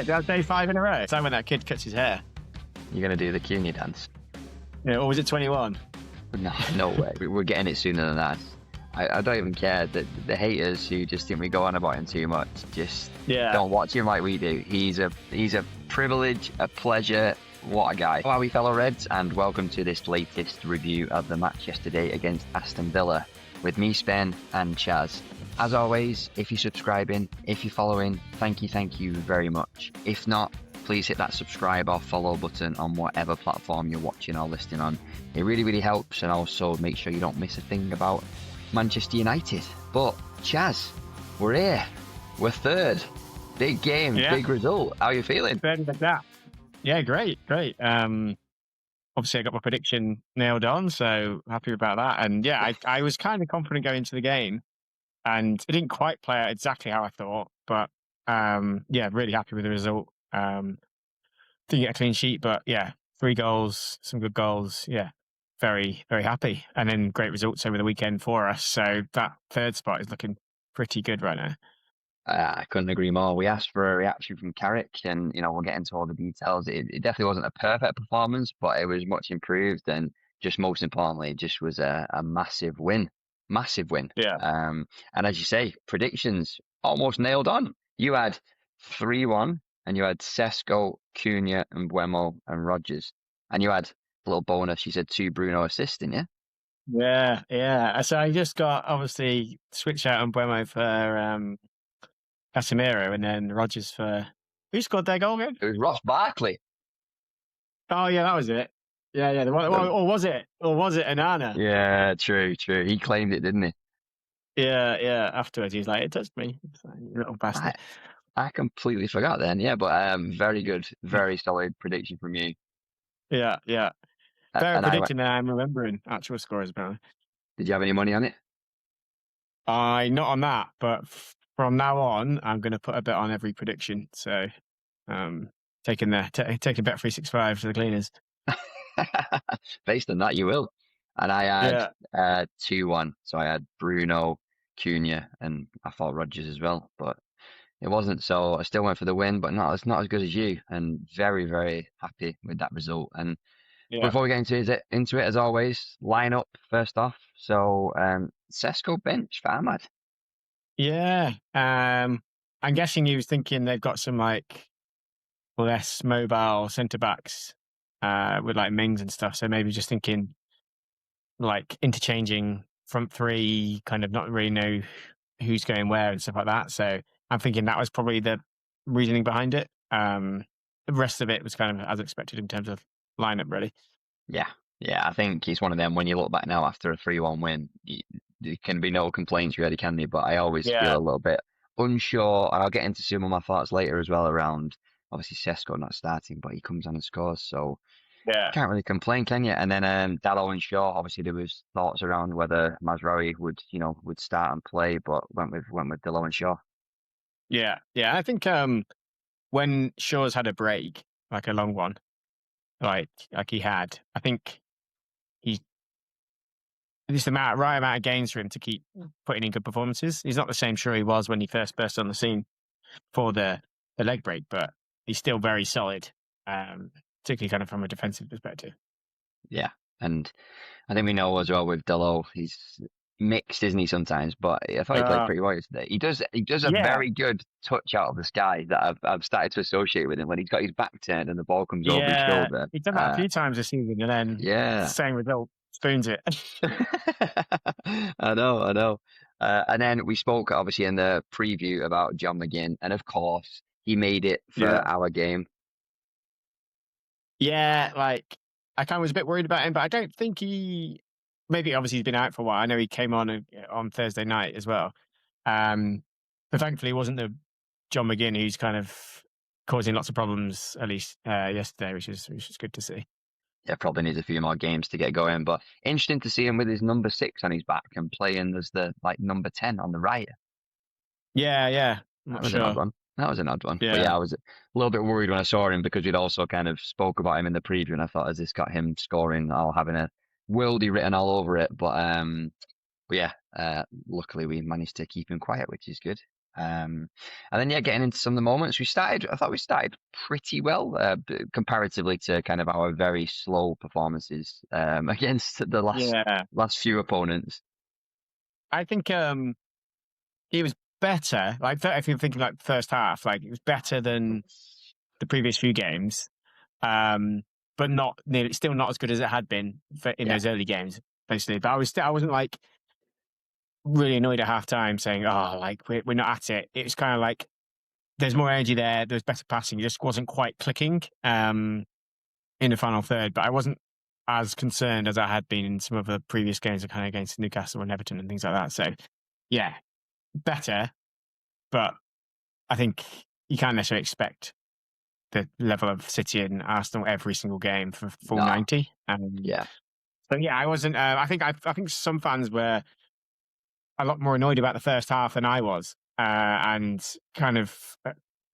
That's day 5 in a row. It's like when that kid cuts his hair. You're going to do the CUNHA dance? Yeah, or was it 21? No way. We're getting it sooner than that. I don't even care. The haters who just think we go on about him too much, just don't watch him like we do. He's a privilege, a pleasure. What a guy. How are we, fellow Reds? And welcome to this latest review of the match yesterday against Aston Villa with me, Spen, and Chaz. As always, if you're subscribing, if you're following, thank you very much. If not, please hit that subscribe or follow button on whatever platform you're watching or listening on. It really helps, and also make sure you don't miss a thing about Manchester United. But Chaz, we're here. We're third. Big game, big result. How are you feeling? Third like that. Yeah, great. Obviously, I got my prediction nailed on, so happy about that. And yeah, I was kind of confident going into the game, and it didn't quite play out exactly how I thought. But yeah, really happy with the result. Didn't get a clean sheet, but yeah, 3 goals, some good goals. Yeah, very happy. And then great results over the weekend for us. So that third spot is looking pretty good right now. I couldn't agree more. We asked for a reaction from Carrick, and we'll get into all the details. It definitely wasn't a perfect performance, but it was much improved, and just most importantly, it just was a massive win. Yeah. And as you say, predictions almost nailed on. You had 3-1, and you had Sesko, CUNHA, and Buemo and Rodgers, and you had a little bonus. You said 2 Bruno assists, didn't you? Yeah. So I just got obviously switch out on Buemo for Casemiro, and then Rodgers for who scored their goal again? It was Ross Barkley. Oh yeah, that was it. Yeah. Or was it Anana? Yeah, true. He claimed it, didn't he? Yeah. Afterwards, he's like, "It touched me." It's like, you little bastard. I completely forgot then. Yeah, but very good, very solid prediction from you. Yeah. Better prediction than I'm remembering actual scores, apparently. Did you have any money on it? Not on that, but from now on, I'm going to put a bet on every prediction. So, taking bet 365 to the cleaners. Based on that, you will. And I had 2-1, so I had Bruno, CUNHA, and I thought Rodgers as well, but it wasn't. So I still went for the win, but it's not as good as you. And very happy with that result. And before we get into it, as always, line up first off. So Sesko bench for Ahmad. Yeah. I'm guessing he was thinking they've got some like less mobile centre backs with like Mings and stuff. So maybe just thinking like interchanging front three, kind of not really know who's going where and stuff like that. So I'm thinking that was probably the reasoning behind it. The rest of it was kind of as expected in terms of lineup, really. Yeah. I think he's one of them. When you look back now after a 3-1 win, there can be no complaints really, can there? But I always feel a little bit unsure. I'll get into some of my thoughts later as well around obviously Sesko not starting, but he comes on and scores. So can't really complain, can you? And then Dalot and Shaw, obviously there was thoughts around whether Mazraoui would start and play, but went with Dalot and Shaw. Yeah. I think when Shaw's had a break, like a long one, like he had, I think it's the right amount of games for him to keep putting in good performances. He's not the same Shaw he was when he first burst on the scene for the leg break, but he's still very solid, particularly kind of from a defensive perspective. Yeah, and I think we know as well with Dalot, he's mixed, isn't he, sometimes? But I thought he played pretty well today. He does a very good touch out of the sky that I've started to associate with him when he's got his back turned and the ball comes over his shoulder. He's done that a few times this season, and then same result, spoons it. I know. And then we spoke obviously in the preview about John McGinn, and of course he made it for our game. Yeah, like I kind of was a bit worried about him, but I don't think maybe obviously he's been out for a while. I know he came on Thursday night as well. But thankfully it wasn't the John McGinn who's kind of causing lots of problems, at least yesterday, which is good to see. Yeah, probably needs a few more games to get going, but interesting to see him with his number 6 on his back and playing as the number 10 on the right. Yeah. That was an odd one. Yeah. But I was a little bit worried when I saw him because we'd also kind of spoke about him in the preview, and I thought, has this got him scoring or having a worldie written all over it? But luckily we managed to keep him quiet, which is good. And then getting into some of the moments I thought we started pretty well comparatively to kind of our very slow performances against the last few opponents. I think it was better. Like if you're thinking like first half, like it was better than the previous few games, but not nearly, still not as good as it had been in those early games, basically. But I wasn't like really annoyed at half time saying, "Oh, like we're not at it." It was kind of like there's more energy there. There's better passing. It just wasn't quite clicking in the final third. But I wasn't as concerned as I had been in some of the previous games, kind of against Newcastle and Everton and things like that. So, yeah, better. But I think you can't necessarily expect the level of City and Arsenal every single game for full 90. So yeah, I wasn't. I think some fans were a lot more annoyed about the first half than I was, and kind of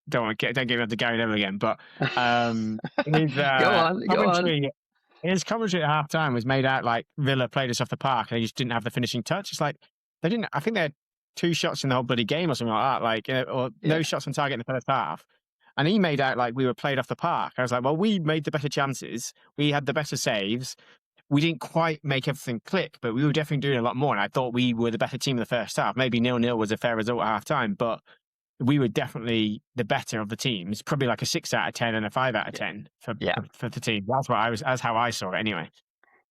don't get me into Gary Neville again, but his commentary, his commentary at half time was made out like Villa played us off the park and they just didn't have the finishing touch. It's like they didn't. I think they had 2 shots in the whole bloody game or something like that, like or no shots on target in the first half. And he made out like we were played off the park. I was like, well, we made the better chances. We had the better saves. We didn't quite make everything click, but we were definitely doing a lot more. And I thought we were the better team in the first half. Maybe 0-0 was a fair result at half time, but we were definitely the better of the teams. Probably like a 6 out of 10 and a 5 out of 10 for the team. That's how I saw it anyway.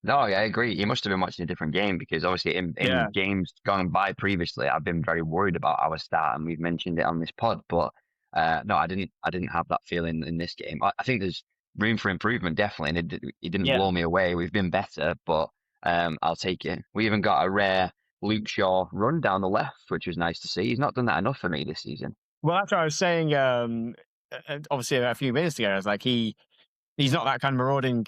No, I agree. You must have been watching a different game because obviously in games gone by previously, I've been very worried about our start, and we've mentioned it on this pod. But no, I didn't have that feeling in this game. I think there's room for improvement, definitely, and it didn't blow me away. We've been better, but I'll take it. We even got a rare Luke Shaw run down the left, which was nice to see. He's not done that enough for me this season. Well, that's what I was saying. Obviously, a few minutes ago, I was like, he's not that kind of marauding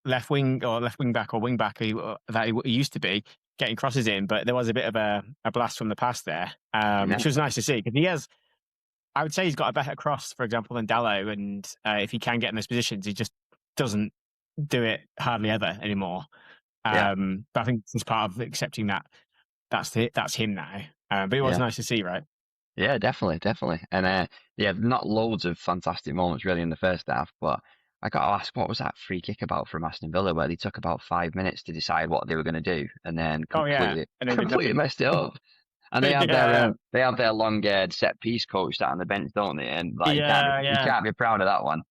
left wing back or wing back that he used to be, getting crosses in, but there was a bit of a blast from the past there, which was nice to see because he has. I would say he's got a better cross, for example, than Dallo, and if he can get in those positions, he just doesn't do it hardly ever anymore. But I think it's part of accepting that that's him now. But it was nice to see, right? Yeah, definitely. And not loads of fantastic moments really in the first half, but I got to ask, what was that free kick about from Aston Villa where they took about 5 minutes to decide what they were going to do and then completely messed it up? And they have their long-haired set piece coach sat on the bench, don't they? And you can't be proud of that one.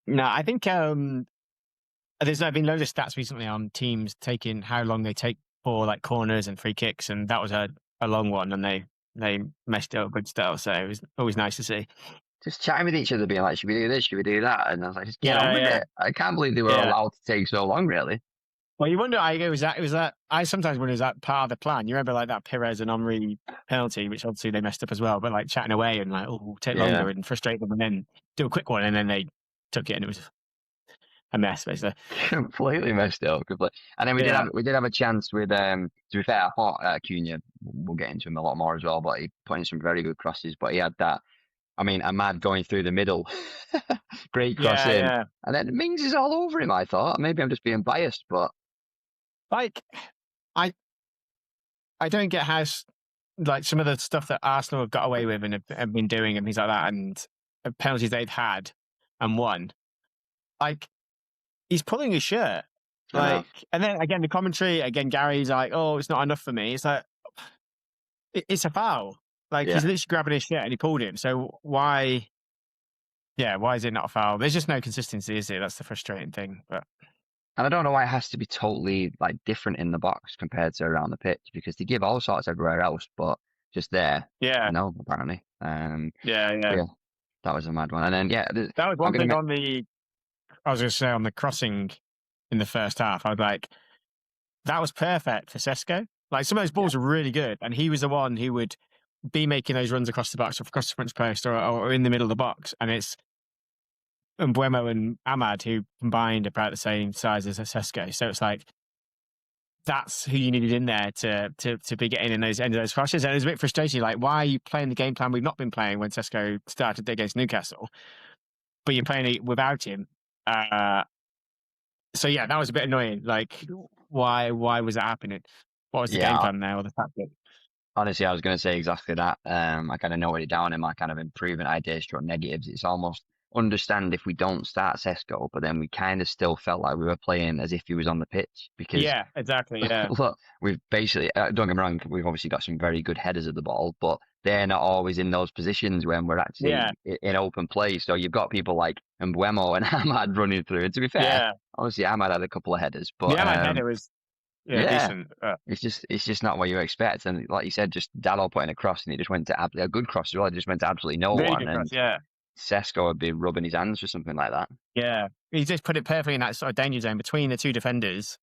No, I think there's been loads of stats recently on teams taking how long they take for like corners and free kicks, and that was a long one, and they messed it up good stuff. So it was always nice to see. Just chatting with each other, being like, should we do this? Should we do that? And I was like, just get on with it. I can't believe they were allowed to take so long, really. Well, you wonder, it was that. I sometimes wonder, is that part of the plan? You remember like that Pires and Omri penalty, which obviously they messed up as well, but like chatting away and like, oh, take longer and frustrate them and then do a quick one, and then they took it and it was a mess, basically. Completely messed it up. And then we did have a chance with, to be fair, I thought CUNHA, we'll get into him a lot more as well, but he put in some very good crosses, but he had that. I mean, Ahmad going through the middle. Great cross in. Yeah. And then Mings is all over him, I thought. Maybe I'm just being biased, but... Like, I don't get how, like, some of the stuff that Arsenal have got away with and have been doing and things like that, and penalties they've had and won. Like, he's pulling his shirt. Like, and then, again, the commentary, Gary's like, oh, it's not enough for me. It's like, it's a foul. Like, he's literally grabbing his shirt and he pulled him. So why is it not a foul? There's just no consistency, is there? That's the frustrating thing. But and I don't know why it has to be totally like different in the box compared to around the pitch, because they give all sorts everywhere else, but just there, no, apparently. Yeah. That was a mad one. And then that was one thing on the crossing in the first half. I was like, that was perfect for Sesko. Like, some of those balls were really good, and he was the one who would be making those runs across the box, or across the French post, or in the middle of the box. And it's Mbuemo and Ahmad who combined about the same size as Sesko. So it's like, that's who you needed in there to be getting in those end of those crosses. And it was a bit frustrating. Like, why are you playing the game plan we've not been playing when Sesko started against Newcastle, but you're playing it without him? So yeah, that was a bit annoying. Like, why was that happening? What was the game plan there, or the tactic? Honestly, I was going to say exactly that. I kind of noted it down in my kind of improvement ideas or negatives. It's almost understand if we don't start Sesko, but then we kind of still felt like we were playing as if he was on the pitch because Yeah, exactly. Yeah, look, we've basically, don't get me wrong, we've obviously got some very good headers of the ball, but they're not always in those positions when we're actually yeah, in open play. So you've got people like Mbuemo and Ahmad running through. And to be fair, yeah. obviously Ahmad had a couple of headers, The but Ahmad header was yeah, decent. it's just not what you expect. And like you said, just Dalot putting a cross and he just went to a good cross as well. It just went to absolutely no Really one. good cross. And Yeah, Sesko would be rubbing his hands for something like that. yeah. He just put it perfectly in that sort of danger zone between the two defenders,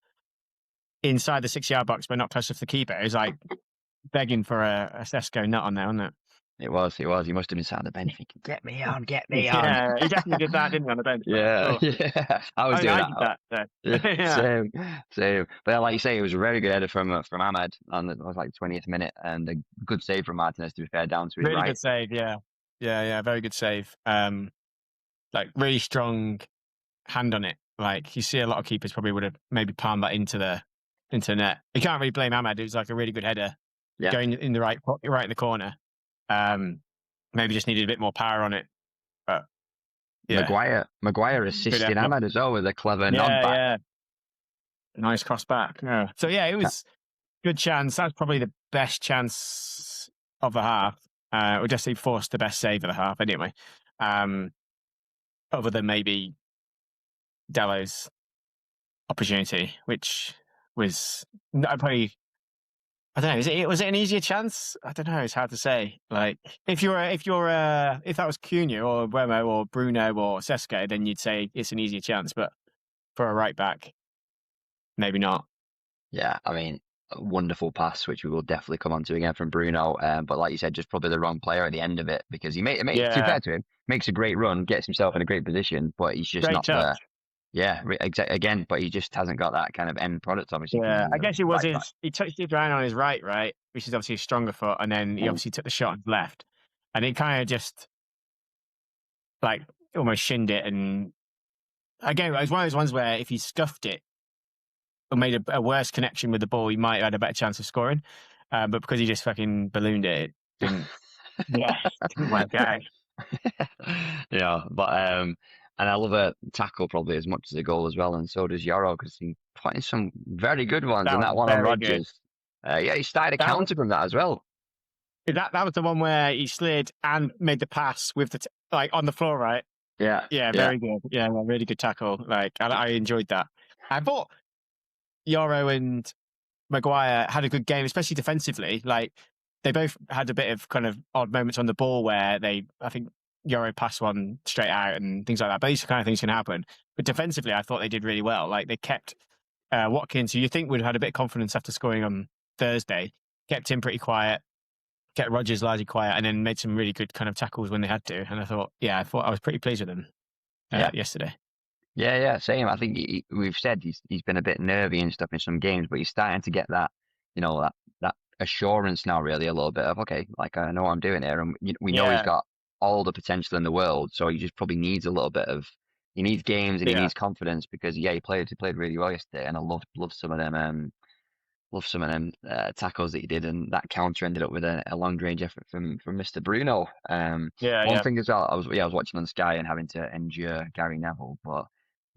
inside the 6-yard box, but not close to the keeper. It was like begging for a Sesko nut on there, wasn't it? It was. He must have been sat on the bench thinking, "Get me on, get me on." Yeah, he definitely did that, didn't he, on the bench? Yeah, Oh, yeah. I was I mean, doing I that. did that. So. Yeah, Yeah, same, same. But like you say, it was a very good header from Ahmed on the was like 20th minute, and a good save from Martinez. To be fair, down to his really right. good save. Yeah, yeah. Very good save. Like really strong hand on it. Like you see, a lot of keepers probably would have maybe palmed that into the net. You can't really blame Ahmad. It was like a really good header Yeah, going in the right in the corner. Maybe just needed a bit more power on it. But yeah, Maguire good assisting effort. Ahmed as well with a clever nod Yeah, back. yeah. Nice cross back. Yeah. So yeah, it was good chance. That's probably the best chance of the half. Or just he forced the best save of the half anyway. Other than maybe Dalot's opportunity, which was probably, I don't know. Was it an easier chance? I don't know. It's hard to say. Like if that was CUNHA or Buemo or Bruno or Sesko, then you'd say it's an easier chance. But for a right back, maybe not. Yeah, I mean, a wonderful pass, which we will definitely come on to again from Bruno. But like you said, just probably the wrong player at the end of it because he made to be Yeah, fair to him, makes a great run, gets himself in a great position, but he's just great not touch. the yeah, again, but he just hasn't got that kind of end product, obviously, because Yeah, he's I a guess it was right back. he touched it around on his right, which is obviously a stronger foot, and then he obviously took the shot on his left, and it kind of just like almost shinned it. And again, it was one of those ones where if he scuffed it or made a worse connection with the ball, he might have had a better chance of scoring. But because he just fucking ballooned it, it didn't. Yeah, didn't work out. Yeah, but and I love a tackle probably as much as a goal as well, and so does Yoro because he put in some very good ones, That and was that one on very good. Rodgers. Yeah, he started a That was counter from that as well. that was the one where he slid and made the pass with the like on the floor, right? Yeah, Yeah, yeah, very good. Yeah, really good tackle. Like I enjoyed that. I thought Yoro and Maguire had a good game, especially defensively. Like they both had a bit of kind of odd moments on the ball where I think Yoro passed one straight out and things like that. But these kind of things can happen. But defensively, I thought they did really well. Like they kept Watkins, who you think would have had a bit of confidence after scoring on Thursday, kept him pretty quiet, kept Rodgers largely quiet, and then made some really good kind of tackles when they had to. And I thought I was pretty pleased with them yeah. yesterday. Yeah, same. I think we've said he's been a bit nervy and stuff in some games, but he's starting to get that, that assurance now, really a little bit of okay, like I know what I'm doing here, and we know he's Yeah, got all the potential in the world. So he just probably needs a little bit of he needs games and he yeah, needs confidence because he played really well yesterday, and I loved some of them. Love some of them tackles that he did, and that counter ended up with a long range effort from Mr. Bruno. One yeah. thing as well, I was watching on Sky and having to endure Gary Neville, but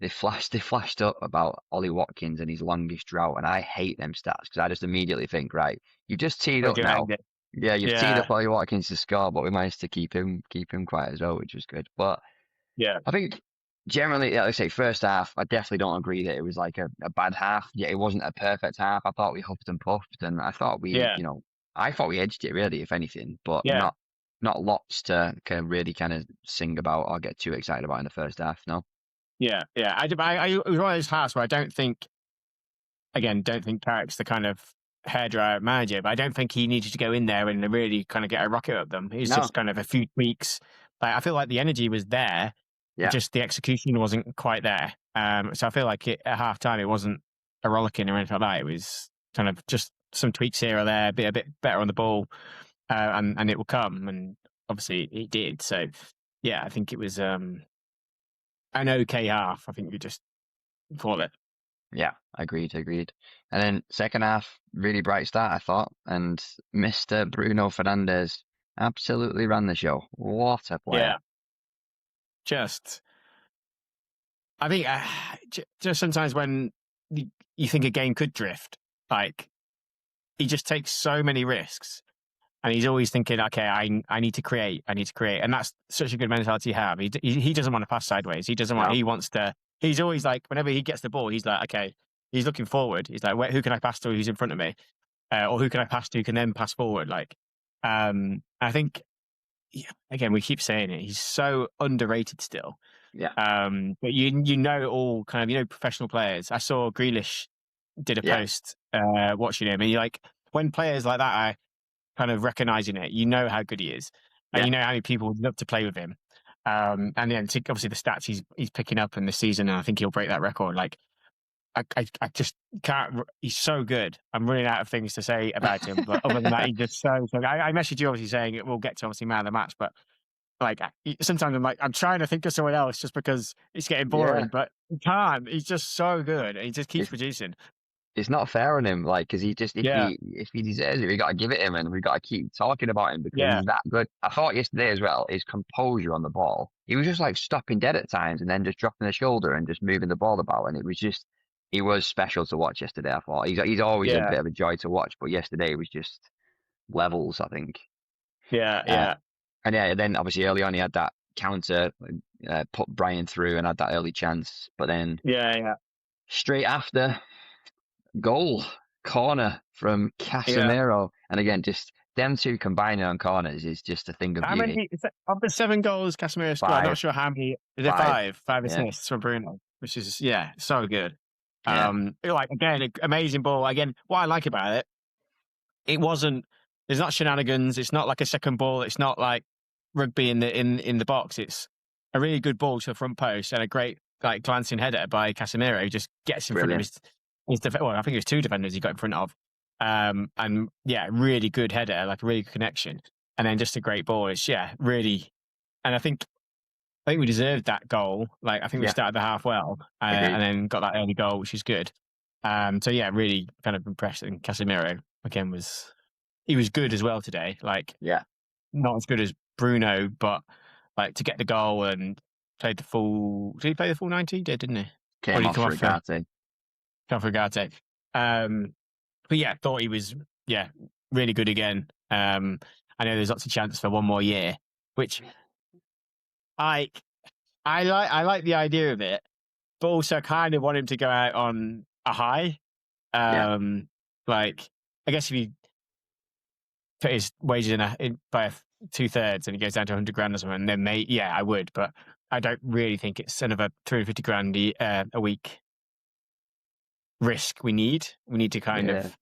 they flashed up about Ollie Watkins and his longest drought, and I hate them stats because I just immediately think, right, you've just teed They up now. dragged it. Yeah, you've teed Yeah, up Ollie Watkins to score, but we managed to keep him quiet as well, which was good. But yeah, I think generally, like I say, first half, I definitely don't agree that it was like a bad half. Yeah, it wasn't a perfect half. I thought we huffed and puffed, and I thought yeah, I thought we edged it really, if anything, but yeah. not lots to really kind of sing about or get too excited about in the first half. No. Yeah. It was one of those halves where I don't think Carrick's the kind of hairdryer manager, but I don't think he needed to go in there and really kind of get a rocket up them. It's No. just kind of a few tweaks. Like I feel like the energy was there, Yeah. just the execution wasn't quite there. So I feel like at half time it wasn't a rollicking or anything like that. It was kind of just some tweaks here or there, be a bit better on the ball, and it will come. And obviously it did. So yeah, I think it was an okay half. I think we just call it. Yeah, agreed. And then second half, really bright start, I thought. And Mr. Bruno Fernandes absolutely ran the show. What a player. Yeah. I think just sometimes when you think a game could drift, like he just takes so many risks. And he's always thinking, okay, I need to create, and that's such a good mentality to have. He doesn't want to pass sideways. He doesn't want. No. He wants to. He's always like, whenever he gets the ball, he's like, okay, he's looking forward. He's like, who can I pass to? Who's in front of me, or who can I pass to? Who can then pass forward? Like, I think, yeah, again, we keep saying it. He's so underrated still. Yeah. But you know all kind of professional players. I saw Grealish did a post watching him, and you're like, when players like that are kind of recognizing it, you know how good he is, and you know how many people would love to play with him. And then obviously the stats he's picking up in the season, and I think he'll break that record. Like I just can't. He's so good. I'm running out of things to say about him, but other than that, he's just so. I messaged you obviously saying we'll get to obviously man of the match, but like sometimes I'm trying to think of someone else just because it's getting boring, but you can't. He's just so good, and he just keeps producing. It's not fair on him, like, because he just if he deserves it, we got to give it him, and we got to keep talking about him because he's that good. I thought yesterday as well, his composure on the ball. He was just like stopping dead at times, and then just dropping the shoulder and just moving the ball about, and he was special to watch yesterday. I thought he's always a bit of a joy to watch, but yesterday was just levels, I think. And then obviously early on he had that counter, put Brian through and had that early chance, but then straight after. Goal, corner from Casemiro. And again, just them two combining on corners is just a thing of beauty. Many, of the 7 goals Casemiro scored, I'm not sure how many. Is it 5? 5 assists from Bruno, which is, so good. Like, again, amazing ball. Again, what I like about it wasn't, there's not shenanigans. It's not like a second ball. It's not like rugby in the box. It's a really good ball to the front post and a great like glancing header by Casemiro who just gets in front of his I think it was 2 defenders he got in front of. And really good header, like a really good connection. And then just a great ball. It's really, and I think we deserved that goal. Like I think we started the half well, and then got that early goal, which is good. Really kind of impressed. And Casemiro again was good as well today. Like not as good as Bruno, but like to get the goal and played the full. Did he play the full 90? He did, didn't he? Came off for Ugarte. But thought he was really good again. I know there's lots of chance for one more year, which I like the idea of it, but also kind of want him to go out on a high. Like I guess if you put his wages in by 2/3 and he goes down to 100 grand or something, then I would, but I don't really think it's another 350 grand a week risk we need to kind of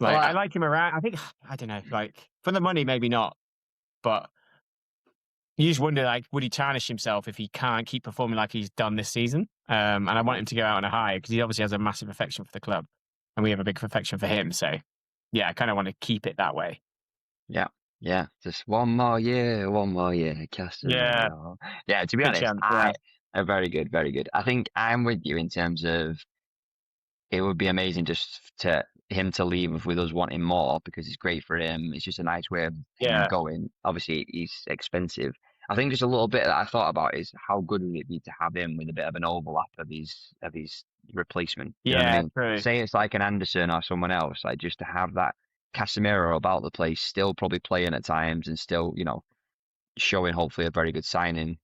like I like him around. I think I don't know, like for the money maybe not, but you just wonder like would he tarnish himself if he can't keep performing like he's done this season. And I want him to go out on a high because he obviously has a massive affection for the club and we have a big affection for him, so I kind of want to keep it that way. Just one more year Casemiro. To be honest, very good. I think I'm with you in terms of it would be amazing just to him to leave with us wanting more because it's great for him. It's just a nice way of him going. Obviously, he's expensive. I think just a little bit that I thought about is how good would it be to have him with a bit of an overlap of his replacement. You know what I mean? True. Say it's like an Anderson or someone else, like just to have that Casemiro about the place, still probably playing at times and still, showing hopefully a very good signing.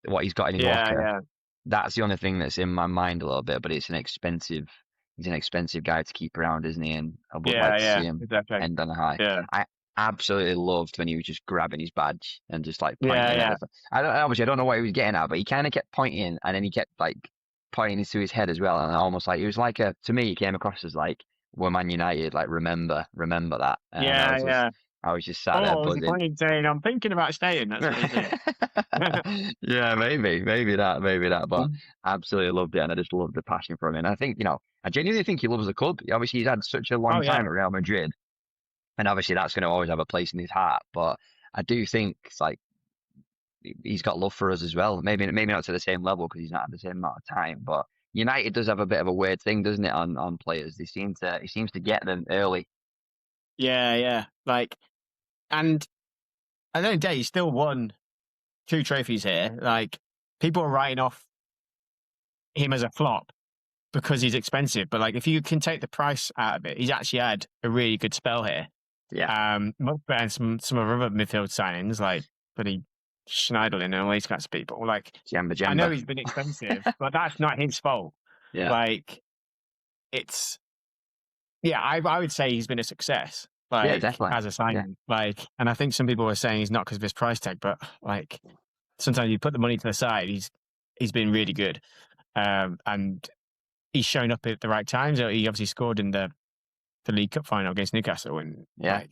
What he's got in his locker. That's the only thing that's in my mind a little bit, but it's he's an expensive guy to keep around, isn't he? And I would like to see him end on a high. I absolutely loved when he was just grabbing his badge and just like pointing at it. I don't know what he was getting at, but he kind of kept pointing and then he kept like pointing into his head as well. And almost like, it was like to me, he came across as like, we're Man United, like remember that. And I was just sat there buzzing. Pointing saying, I'm thinking about staying. That's maybe that. But absolutely loved it, and I just loved the passion from him. And I think, I genuinely think he loves the club. Obviously, he's had such a long time at Real Madrid, and obviously that's going to always have a place in his heart. But I do think it's like he's got love for us as well. Maybe not to the same level because he's not had the same amount of time, but United does have a bit of a weird thing, doesn't it, on players? He seems to get them early. Yeah. Like, and at the end of the day, he still won 2 trophies here. Like, people are writing off him as a flop because he's expensive. But like, if you can take the price out of it, he's actually had a really good spell here. Yeah. Much better than some of our other midfield signings, like bloody Schneiderlin and all these kinds of people. Like, Jamba. I know he's been expensive, but that's not his fault. Yeah. Like, it's I would say he's been a success. Like, yeah, definitely. as a signing. Yeah. Like, and I think some people were saying he's not because of his price tag, but like, sometimes you put the money to the side, he's been really good. And he's shown up at the right times. So he obviously scored in the League Cup final against Newcastle, and like,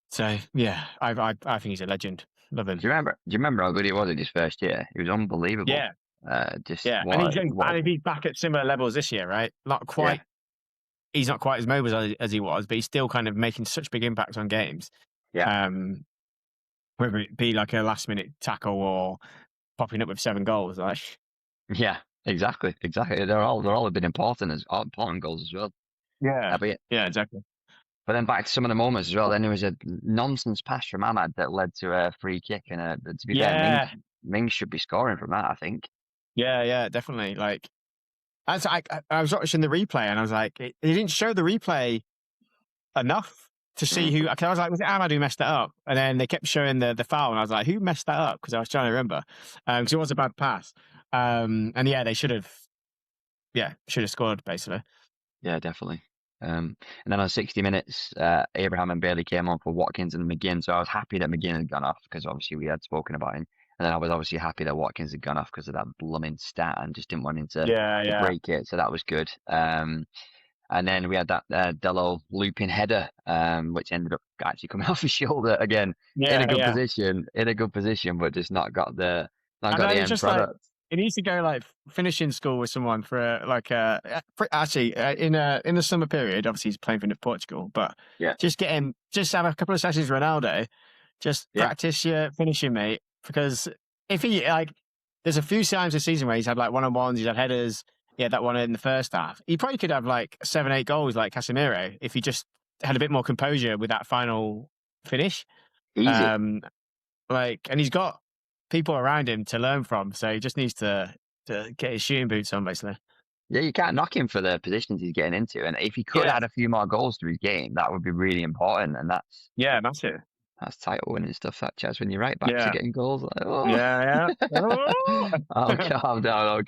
so yeah, I think he's a legend. Love him. Do you remember how good he was in his first year? He was unbelievable. Yeah. And he's back at similar levels this year, right? Not quite. Yeah. He's not quite as mobile as he was, but he's still kind of making such big impacts on games. Yeah. Whether it be like a last minute tackle or popping up with 7 goals, like. Yeah, exactly. They're all been important goals as well. Yeah. Yeah, exactly. But then back to some of the moments as well. Then there was a nonsense pass from Ahmad that led to a free kick, and to be fair, Mings should be scoring from that, I think. Yeah, definitely. Like, I was watching the replay, and I was like, it didn't show the replay enough to see who. Cause I was like, was it Ahmad who messed that up? And then they kept showing the foul, and I was like, who messed that up? Because I was trying to remember, because it was a bad pass. And yeah, they should have scored basically. Yeah, definitely. And then on 60 minutes, Abraham and Bailey came on for Watkins and McGinn. So I was happy that McGinn had gone off because obviously we had spoken about him. And then I was obviously happy that Watkins had gone off because of that blooming stat and just didn't want him to break it. So that was good. And then we had that Dello looping header, which ended up actually coming off his shoulder again in a good position, but just not got the end product. Like, it needs to go like finishing school with someone for in the summer period. Obviously, he's playing for Portugal, but just have a couple of sessions with Ronaldo, just practice your finishing, mate. Because if he there's a few times this season where he's had like one-on-ones, he's had headers. He had that one in the first half. He probably could have like 7-8 goals like Casemiro if he just had a bit more composure with that final finish. Easy. And he's got people around him to learn from, so he just needs to get his shooting boots on, basically. Yeah, you can't knock him for the positions he's getting into, and if he could add a few more goals to his game, that would be really important. And that's massive. That's title winning stuff, that Chaz, when your right backs are getting goals. Like, oh. Yeah. Oh, calm down.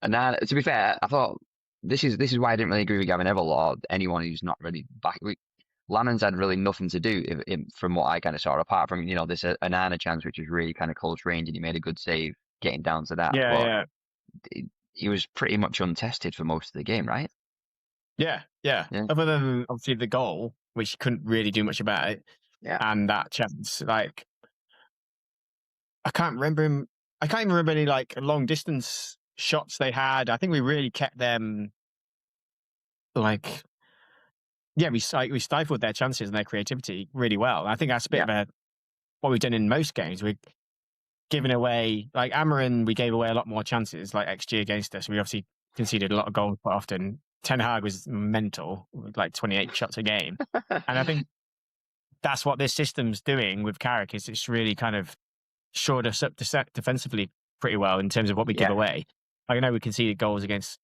And then, to be fair, I thought this is why I didn't really agree with Gavin Neville or anyone who's not really back. Lannon's had really nothing to do from what I kind of saw, apart from this Anana chance, which was really kind of close range, and he made a good save getting down to that. Yeah. He was pretty much untested for most of the game, right? Yeah. Other than obviously the goal, which couldn't really do much about it. Yeah. And that chance, like, I can't even remember any like long distance shots they had. I think we really kept them like, we stifled their chances and their creativity really well. I think that's a bit of what we've done in most games. We're giving away, like Amarin, we gave away a lot more chances, like XG against us. We obviously conceded a lot of goals quite often. Ten Hag was mental, with like 28 shots a game. And I think that's what this system's doing with Carrick, is it's really kind of shored us up defensively pretty well in terms of what we give away. Like, I know we conceded goals against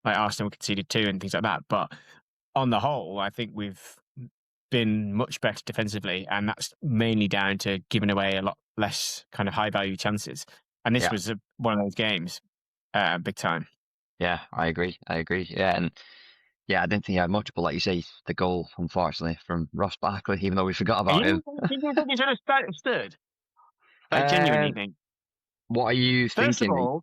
like Aston, we conceded 2 and things like that, but on the whole, I think we've been much better defensively, and that's mainly down to giving away a lot less kind of high value chances. And this was one of those games, big time. Yeah, I agree. Yeah, and I didn't think he had much, but like you say, the goal, unfortunately, from Ross Barkley, even though we forgot about him. Do you think he should have stood? I genuinely think. What are you thinking?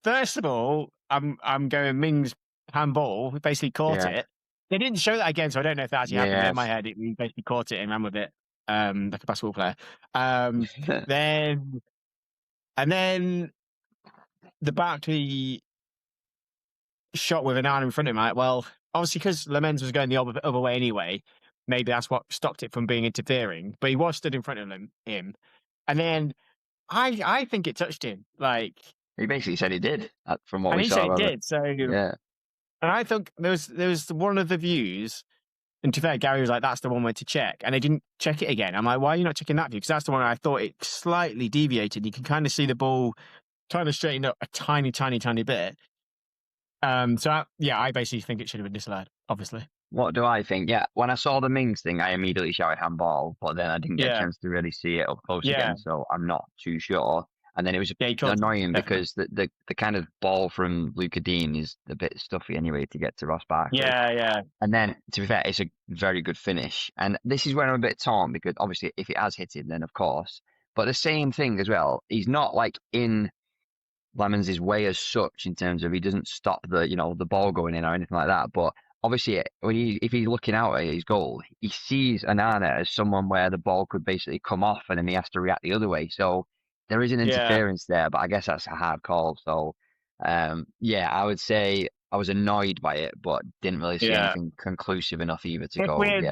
First of all, I'm going Mings handball. He basically caught it. They didn't show that again, so I don't know if that actually happened. In my head, he basically caught it and ran with it, like a basketball player. Then the Barkley shot with an arm in front of him. Like, well, obviously because Lamens was going the other way anyway, maybe that's what stopped it from being interfering. But he was stood in front of him, and then I think it touched him. Like, He basically said he did, from what And we he saw said of he it. did. So, Yeah. and I think there was one of the views, and to be fair, Gary was like, that's the one way to check. And they didn't check it again. I'm like, why are you not checking that view? Because that's the one I thought it slightly deviated. You can kind of see the ball kind of straighten up a tiny, tiny, tiny bit. I basically think it should have been disallowed, obviously. What do I think? Yeah, when I saw the Mings thing, I immediately shouted handball, but then I didn't get a Yeah. chance to really see it up close Yeah. again, so I'm not too sure. And then it was annoying because the kind of ball from Luca Dean is a bit stuffy anyway to get to Ross Barkley. Yeah. And then, to be fair, it's a very good finish. And this is where I'm a bit torn because obviously if it has hit him, then of course. But the same thing as well, he's not like in Lemons' way as such in terms of he doesn't stop the ball going in or anything like that. But obviously, if he's looking out at his goal, he sees Onana as someone where the ball could basically come off and then he has to react the other way. So there is an interference there, but I guess that's a hard call. So, I would say I was annoyed by it, but didn't really see anything conclusive enough either to go. Yeah.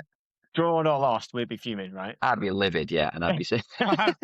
Drawn or lost, we'd be fuming, right? I'd be livid, yeah, and I'd be saying, I'd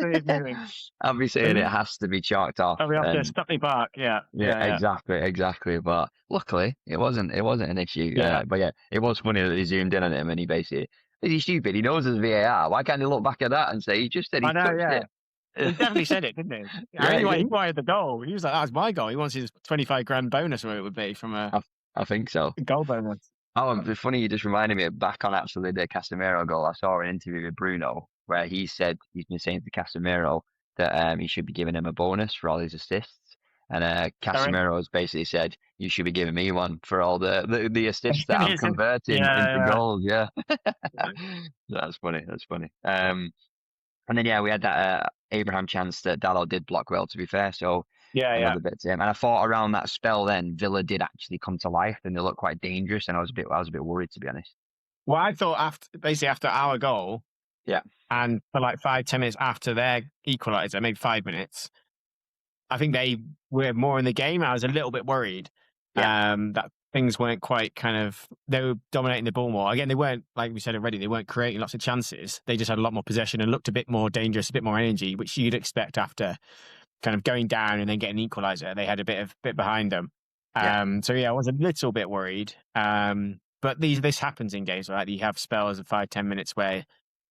be saying it has to be chalked off. We have to stop the park, yeah. Exactly. But luckily, it wasn't an issue. But yeah, it was funny that he zoomed in on him and he basically, is he stupid? He knows there's VAR. Why can't he look back at that and say he just said he touched it? He definitely said it, didn't he? He wanted the goal. He was like, "That's my goal." He wants his 25 grand bonus, or it would be from a. I think so. Goal bonus. Oh, it's funny you just reminded me back on actually the Casemiro goal. I saw an interview with Bruno where he said he's been saying to Casemiro that he should be giving him a bonus for all his assists. And Casemiro has basically said, you should be giving me one for all the assists that I'm converting into goals. Yeah. That's funny. And then, we had that Abraham chance that Dalot did block well, to be fair. So, another bit to him. And I thought around that spell then, Villa did actually come to life and they looked quite dangerous. And I was a bit worried, to be honest. Well, I thought after our goal, and for like 5-10 minutes after their equaliser, maybe 5 minutes, I think they were more in the game. I was a little bit worried that things weren't quite they were dominating the ball more. Again, they weren't, like we said already, they weren't creating lots of chances. They just had a lot more possession and looked a bit more dangerous, a bit more energy, which you'd expect after kind of going down and then getting an equaliser. They had a bit behind them. I was a little bit worried. But this happens in games, right? You have spells of 5-10 minutes where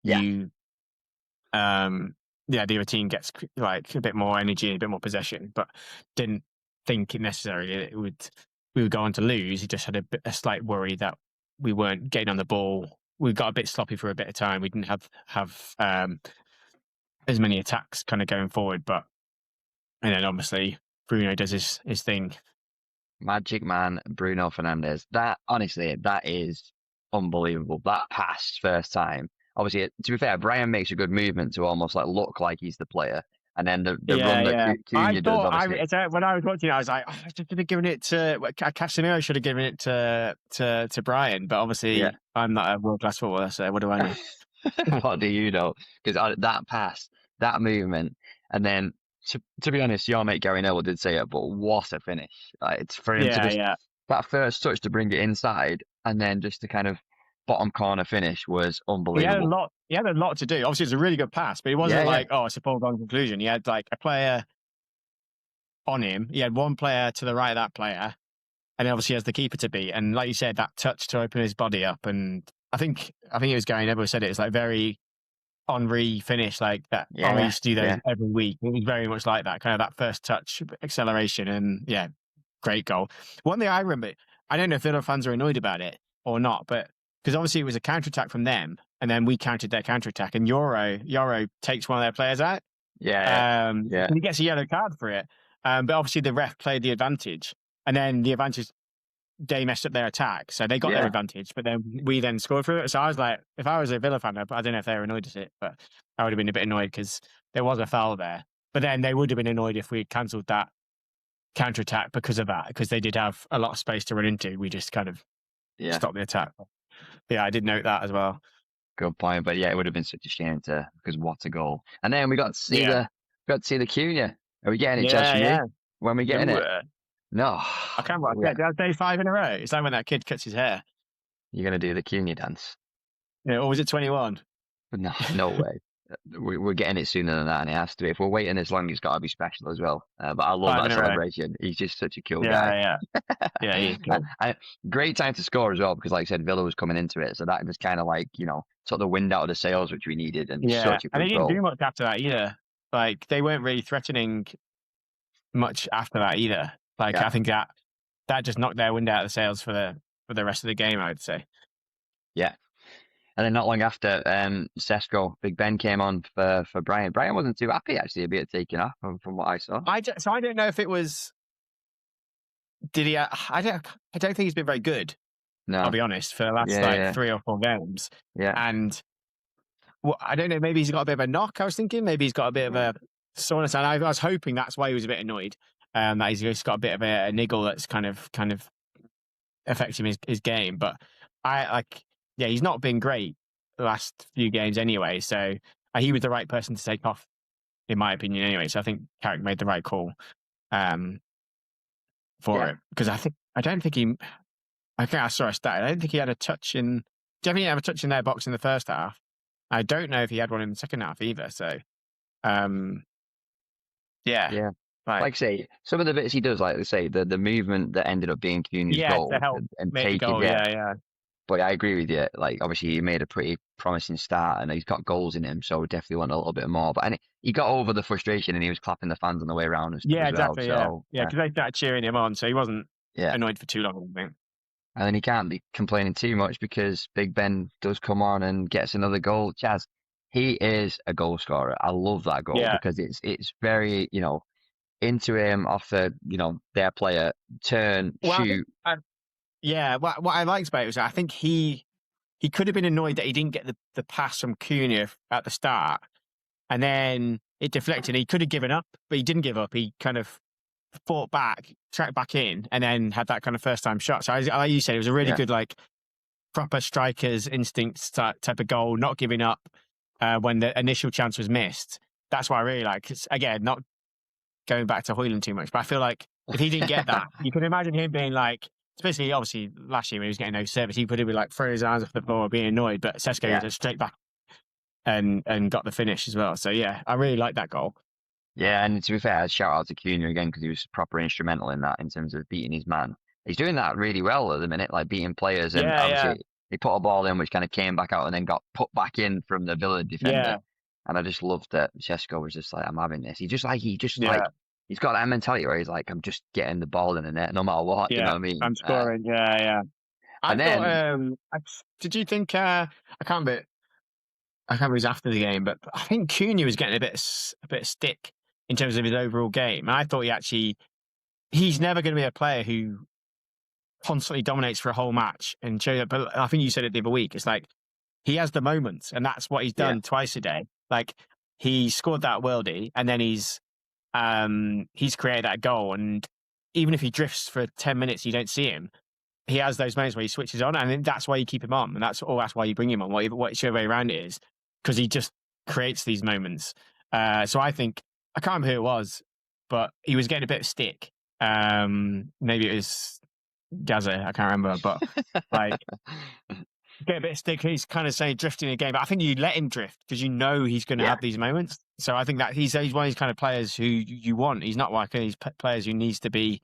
the other team gets like a bit more energy and a bit more possession, but didn't think necessarily we would go on to lose. He just had a slight worry that we weren't getting on the ball. We got a bit sloppy for a bit of time. We didn't have as many attacks kind of going forward, and then obviously Bruno does his thing. Magic man, Bruno Fernandes. That is unbelievable. That pass first time. Obviously, to be fair, Brian makes a good movement to almost like look like he's the player. And then the run that CUNHA does, obviously. When I was watching it, I was like, I should have given it to Casemiro. Should have given it to Brian, but obviously I'm not a world-class footballer, so what do I know? What do you know? Because that pass, that movement, and then to be honest, your mate Gary Neville did say it, but what a finish! It's for him to just that first touch to bring it inside, and then just to kind of bottom corner finish was unbelievable. He had a lot to do. Obviously, it's a really good pass, but it wasn't it's a foregone conclusion. He had like a player on him. He had one player to the right of that player, and obviously he has the keeper to beat. And like you said, that touch to open his body up. And I think it was Gary Neville said it. It's like very Henry finish, like that. Henry used to do those every week. It was very much like that, kind of that first touch, acceleration, and great goal. One thing I remember, I don't know if Villa fans are annoyed about it or not, but because obviously it was a counter-attack from them, and then we countered their counter-attack, and Yoro takes one of their players out. And he gets a yellow card for it. But obviously the ref played the advantage, and then the advantage, they messed up their attack, so they got their advantage, but then we scored through it. So I was like, if I was a Villa fan, I don't know if they were annoyed at it, but I would have been a bit annoyed because there was a foul there. But then they would have been annoyed if we had cancelled that counter-attack because of that, because they did have a lot of space to run into. We just kind of stopped the attack. I did note that as well. Good point, but it would have been such a shame because what a goal! And then we got to see the CUNHA. Are we getting it, Josh? When we getting it? No, I can't remember. That's day 5 in a row. It's like when that kid cuts his hair. You're gonna do the CUNHA dance? Or was it 21? No way. we're getting it sooner than that, and it has to be. If we're waiting this long, it's got to be special as well. But I love 5 that in a row. celebration. He's just such a cool guy. Yeah, he is cool. Great time to score as well, because like I said, Villa was coming into it, so that was kind of like, took the wind out of the sails, which we needed, and such a And they good didn't do goal. much after that either. Like, they weren't really threatening much after that either. Like, I think that just knocked their wind out of the sails for the rest of the game, I would say. Yeah. And then not long after, Sesko, Big Ben came on for Brian. Brian wasn't too happy, actually, a bit taken off from what I saw. So I don't know if it was. Did he? I don't think he's been very good. No, I'll be honest, for the last 3 or 4 games. Yeah. And I don't know. Maybe he's got a bit of a knock. I was thinking maybe he's got a bit of a soreness, and I was hoping that's why he was a bit annoyed. That he's just got a bit of a niggle that's kind of affecting his game. But he's not been great the last few games anyway. So he was the right person to take off, in my opinion, anyway. So I think Carrick made the right call for it, because I think I saw a stat. I don't think he had a touch in. Definitely have a touch in their box in the first half. I don't know if he had one in the second half either. So, yeah. Like I say, some of the bits he does, like they say, the movement that ended up being CUNHA's goal to help and make take the goal, it. But I agree with you. Like, obviously, he made a pretty promising start, and he's got goals in him, so we definitely want a little bit more. But he got over the frustration, and he was clapping the fans on the way around and stuff as exactly. Well, because they started cheering him on, so he wasn't annoyed for too long, I think. And then he can't be complaining too much, because Big Ben does come on and gets another goal. Chaz, he is a goal scorer. I love that goal because it's very, into him off the, their player, turn, shoot. What I liked about it was I think he could have been annoyed that he didn't get the pass from CUNHA at the start, and then it deflected. He could have given up, but he didn't give up. He kind of fought back, tracked back in, and then had that kind of first time shot. So like you said, it was a really good, like, proper striker's instincts type of goal, not giving up when the initial chance was missed. That's what I really like. Cause, again, not going back to Højlund too much, but I feel like if he didn't get that, you can imagine him being like, especially obviously last year when he was getting no service, he could have been like throwing his arms off the floor, being annoyed. But Sesko was straight back and got the finish as well. So yeah, I really like that goal. Yeah, and to be fair, shout out to CUNHA again, because he was proper instrumental in that, in terms of beating his man. He's doing that really well at the minute, like beating players, and obviously he put a ball in which kind of came back out and then got put back in from the Villa defender. And I just loved that Sesko was just like, I'm having this. He's got that mentality where he's like, I'm just getting the ball in the net no matter what. You know what I mean? I'm scoring. Did you think? I can't remember it was after the game, but I think CUNHA was getting a bit of stick in terms of his overall game. And I thought he's never going to be a player who constantly dominates for a whole match and shows up. But I think you said it the other week. It's like he has the moments, and that's what he's done twice a day. Like, he scored that worldie, and then he's created that goal. And even if he drifts for 10 minutes, you don't see him. He has those moments where he switches on, and that's why you keep him on, and that's why you bring him on. Whichever way around it is, because he just creates these moments. So I think, I can't remember who it was, but he was getting a bit of stick. Maybe it was Gaza, I can't remember, but like, get a bit of stick. He's kind of saying drifting the game, but I think you let him drift because you know he's going to have these moments. So I think that he's one of these kind of players who you want. He's not like these players who needs to be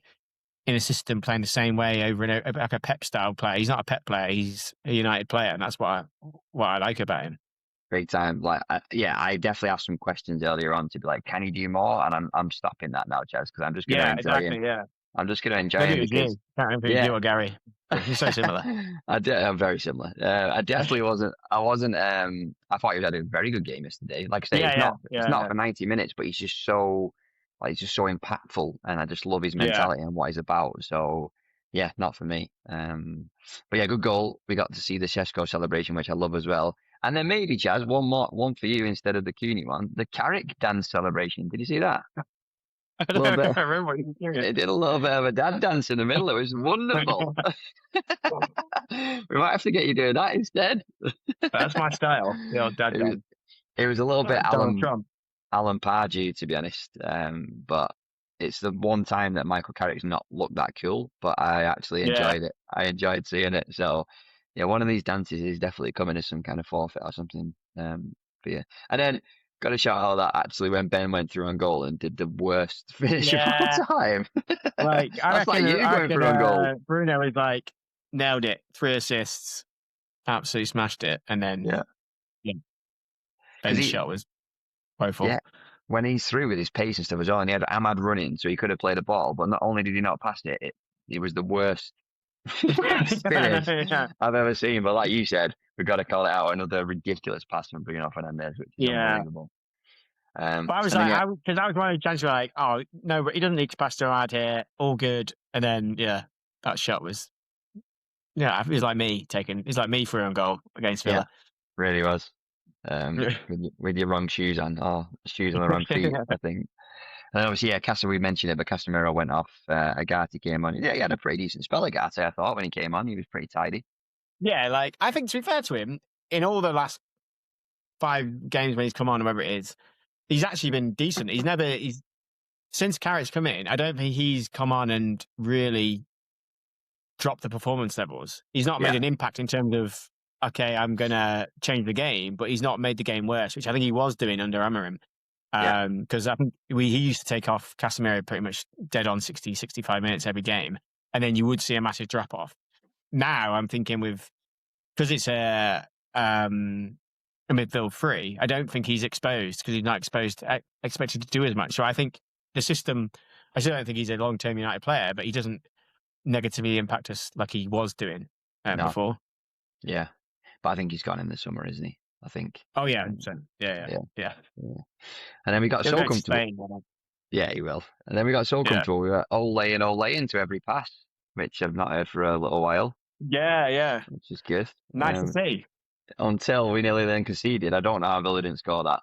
in a system playing the same way over and over, like a Pep style player. He's not a Pep player. He's a United player, and that's what I like about him. Great time. Like, I definitely asked some questions earlier on to be like, can he do more? And I'm stopping that now, Chaz, because I'm just going to enjoy him. I'm just going to enjoy him. Can't remember you or Gary. You're so similar. I'm very similar. I definitely wasn't. I thought he was having a very good game yesterday. Like I say, it's not for 90 minutes, but he's just so impactful, and I just love his mentality and what he's about. So yeah, not for me. But yeah, good goal. We got to see the Sesko celebration, which I love as well. And then maybe, Chaz, one for you instead of the CUNHA one, the Carrick dance celebration. Did you see that? I remember. They did a little bit of a dad dance in the middle. It was wonderful. We might have to get you doing that instead. That's my style. The old dad dance. It was a little bit Trump. Alan Pardew, to be honest. But it's the one time that Michael Carrick's not looked that cool. But I actually enjoyed it. I enjoyed seeing it. So yeah, one of these dances is definitely coming as some kind of forfeit or something for you. And then got to shout out that actually when Ben went through on goal and did the worst finish of all time. Like I That's like reckon, you going through on goal. Bruno was like nailed it, 3 assists, absolutely smashed it, and then Yeah, Ben's shot was woeful. Yeah, when he's through with his pace and stuff as well, and he had Ahmad running, so he could have played a ball, but not only did he not pass it, it was the worst finish I've ever seen. But like you said, we've got to call it out. Another ridiculous pass from Bruno Fernandes, which is unbelievable. But I was like, because I was one of the chances were like, oh no, but he doesn't need to pass to Ahmad here, all good. And then that shot was, it was like me through on goal against Villa. Yeah, really was. With your wrong shoes on, shoes on the wrong feet, I think. And obviously, we mentioned it, but Casemiro went off. Agati came on. Yeah, he had a pretty decent spell, Agati, I thought, when he came on. He was pretty tidy. Yeah, like, I think to be fair to him, in all the last 5 games when he's come on, whatever it is, he's actually been decent. Since Carrick's come in, I don't think he's come on and really dropped the performance levels. He's not made an impact in terms of, okay, I'm going to change the game, but he's not made the game worse, which I think he was doing under Amorim. Because I think he used to take off Casemiro pretty much dead on 60, 65 minutes every game, and then you would see a massive drop off. Now I'm thinking because it's a midfield free, I don't think he's exposed because he's not expected to do as much. So I think the system, I still don't think he's a long-term United player, but he doesn't negatively impact us like he was doing before. Yeah. But I think he's gone in the summer, isn't he? I think. Oh, yeah. Yeah. And then we got so comfortable. Yeah, he will. And then we got so comfortable. We were Ole into every pass, which I've not heard for a little while. Yeah. Which is good. Nice to see. Until we nearly then conceded. I don't know how Villa didn't score that.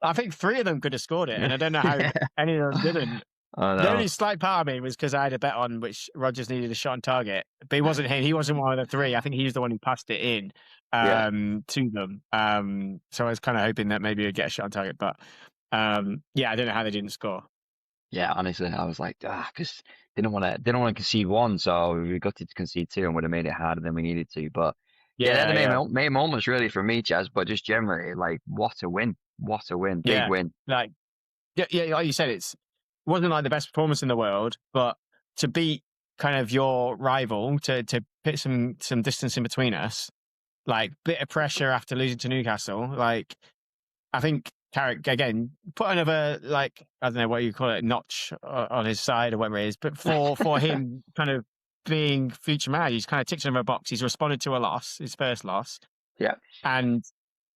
I think 3 of them could have scored it, and I don't know how any of them didn't. The only slight part of me was because I had a bet on which Rodgers needed a shot on target, but he wasn't him. He wasn't one of the 3. I think he was the one who passed it in to them. So I was kind of hoping that maybe he'd get a shot on target, but I don't know how they didn't score. Yeah, honestly, I was like, because didn't want to concede 1, so we got to concede 2 and would have made it harder than we needed to. But the main moments really for me, Chaz, but just generally, like, what a win, big win. Like you said, it wasn't like the best performance in the world, but to beat kind of your rival, to put some distance in between us, like bit of pressure after losing to Newcastle. Like, I think Carrick again put another, like, I don't know what you call it, notch on his side or whatever it is, but for him kind of being future mad, he's kind of ticked another box. He's responded to a loss, his first loss. Yeah. And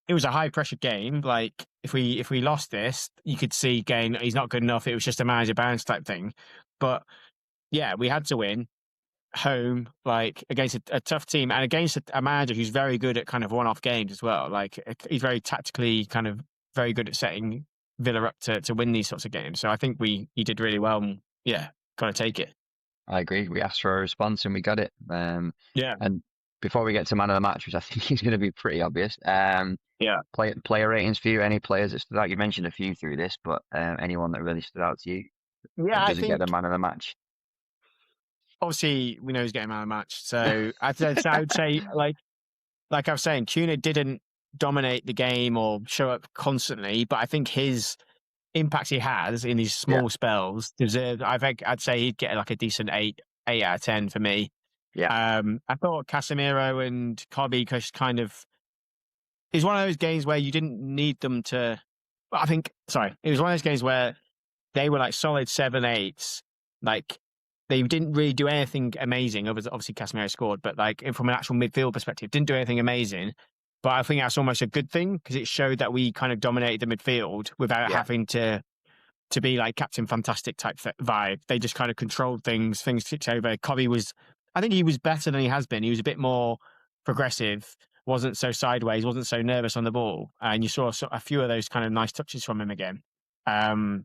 it was a high pressure game. Like, if we lost this, you could see again he's not good enough. It was just a manager bounce type thing. But yeah, we had to win home, like against a tough team and against a manager who's very good at kind of one-off games as well. Like, he's very tactically kind of very good at setting Villa up to win these sorts of games. So I think he did really well. And got to take it. I agree. We asked for a response and we got it. And before we get to man of the match, which I think is going to be pretty obvious. Player ratings for you. Any players that stood out? You mentioned a few through this, but anyone that really stood out to you? Yeah, does he get the man of the match? Obviously, we know he's getting man of the match. So I would say, like I was saying, CUNHA didn't dominate the game or show up constantly, but I think his impact he has in these small spells deserves. I think I'd say he'd get like a decent 8 out of 10 for me. Yeah. I thought Casemiro and Kobe kind of is one of those games where you didn't need them to. Well, it was one of those games where they were like solid 7-8s. Like, they didn't really do anything amazing. Obviously, Casemiro scored, but like from an actual midfield perspective, didn't do anything amazing. But I think that's almost a good thing because it showed that we kind of dominated the midfield without having to be like Captain Fantastic type vibe. They just kind of controlled things. Things ticked over. Kobe I think he was better than he has been. He was a bit more progressive, wasn't so sideways, wasn't so nervous on the ball. And you saw a few of those kind of nice touches from him again. Because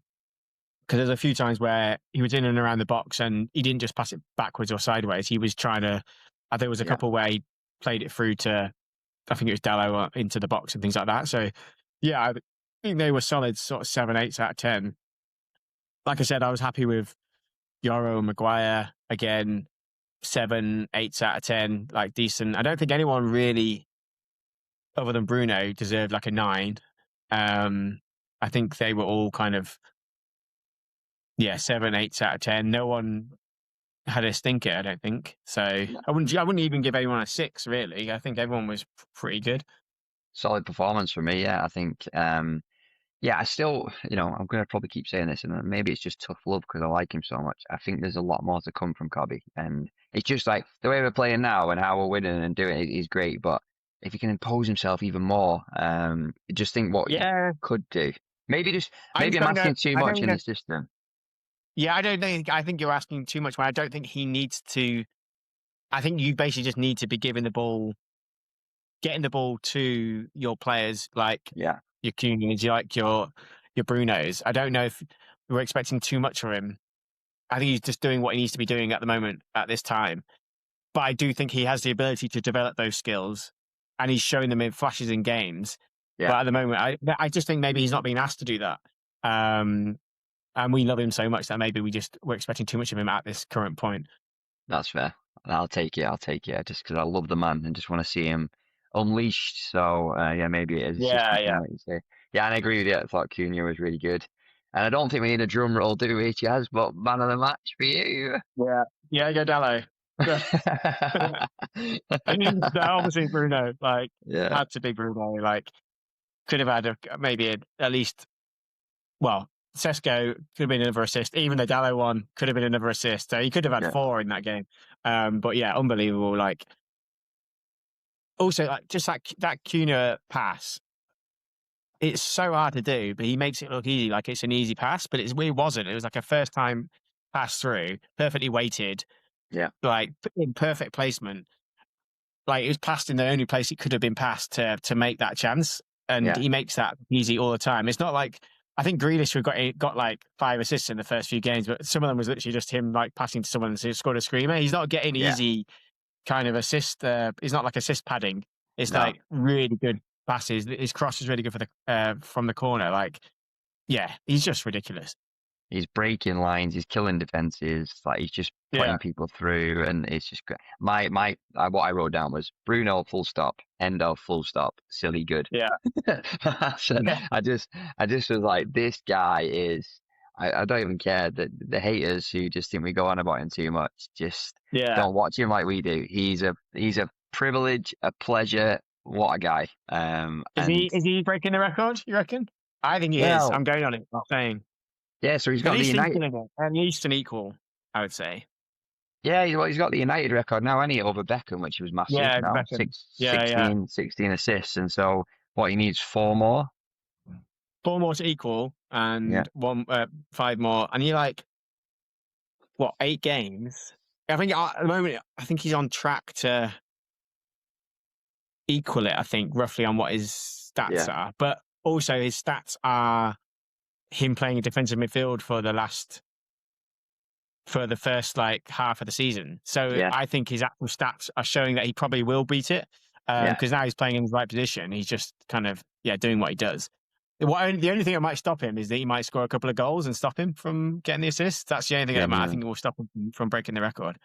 there's a few times where he was in and around the box and he didn't just pass it backwards or sideways. He was trying to, I think there was a couple where he played it through to, I think it was Dallo into the box and things like that. So, yeah, I think they were solid sort of 7-8 out of 10. Like I said, I was happy with Yoro and Maguire. Again, 7-8 out of 10, like decent. I don't think anyone really, other than Bruno, deserved like a 9. I think they were all kind of 7, 8 out of 10. No one had a stinker, I don't think. So I wouldn't even give anyone a 6 really. I think everyone was pretty good. Solid performance for me. Yeah, I think. Yeah, I still, I'm going to probably keep saying this, and maybe it's just tough love because I like him so much. I think there's a lot more to come from Cobby, and it's just like the way we're playing now and how we're winning and doing it is great. But if he can impose himself even more, just think what he could do. Maybe I'm asking too much in the system. Yeah, I think you're asking too much. But I don't think he needs to. I think you basically just need to be getting the ball to your players, like your CUNHAs, like your Brunos. I don't know if we're expecting too much from him. I think he's just doing what he needs to be doing at the moment, at this time. But I do think he has the ability to develop those skills, and he's showing them in flashes in games. Yeah. But at the moment, I just think maybe he's not being asked to do that. And we love him so much that maybe we're expecting too much of him at this current point. That's fair. I'll take it. Just because I love the man and just want to see him unleashed. So maybe it is. Yeah. Like you say. Yeah, and I agree with you. I thought CUNHA was really good. And I don't think we need a drum roll, do we, Chaz? But man of the match for you. Yeah, go Dallo. Obviously Bruno, had to be Bruno. Could have had at least, Sesko could have been another assist. Even the Dallo one could have been another assist. So he could have had 4 in that game. But yeah, unbelievable. Also, just that CUNHA pass, it's so hard to do, but he makes it look easy, like it's an easy pass, but it wasn't. It was like a first time pass through, perfectly weighted. Yeah. In perfect placement. It was passed in the only place it could have been passed to make that chance. And he makes that easy all the time. It's not like, I think Grealish got 5 assists in the first few games, but some of them was literally just him passing to someone and scored a screamer. He's not getting easy kind of assist. It's not like assist padding. It's really good passes. His cross is really good from the corner. He's just ridiculous. He's breaking lines. He's killing defenses. He's just putting people through, and it's just great. What I wrote down was Bruno full stop, Endo full stop, silly good. Yeah. I just was like, this guy is. I don't even care that the haters who just think we go on about him too much just don't watch him like we do. He's a privilege, a pleasure. What a guy. Is he breaking the record, you reckon? I think he is. I'm going on it. I'm saying. Yeah, so he's got the United. At least an equal, I would say. Yeah, he's got the United record now, hasn't he, over Beckham, which was massive. Yeah, now. Beckham. 16 assists, and so what he needs 4 more. 4 more to equal, and 5 more, and you're 8 games? I think at the moment, I think he's on track to equal it. I think roughly on what his stats are, but also his stats are him playing defensive midfield for the first half of the season. So I think his actual stats are showing that he probably will beat it because now he's playing in the right position. He's just kind of doing what he does. The only thing that might stop him is that he might score a couple of goals and stop him from getting the assists. That's the only thing I think will stop him from breaking the record.